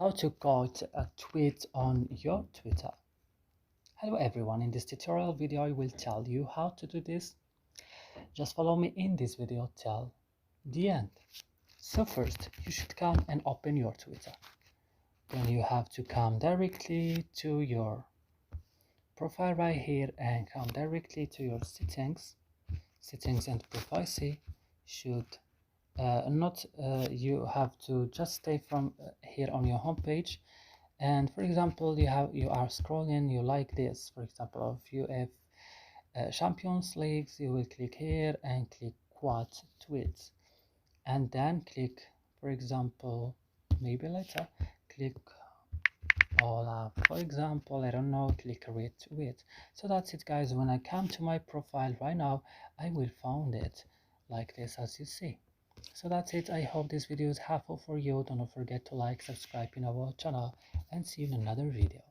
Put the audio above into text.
How to quote a tweet on your Twitter. Hello everyone, in this tutorial video I will tell you how to do this. Just follow me in this video till the end. So first you should come and open your Twitter. Then you have to come directly to your profile right here and come directly to your settings and privacy. Should you have to just stay from here on your home page. And for example, you are scrolling, you like this, for example, if you have Champions Leagues, you will click here and click quote tweets, and then click, for example, maybe later click all up, for example, I don't know, click retweet. So that's it guys. When I come to my profile right now, I will find it like this, as you see. So that's it. I hope this video is helpful for you. Don't forget to like, subscribe in our channel, and see you in another video.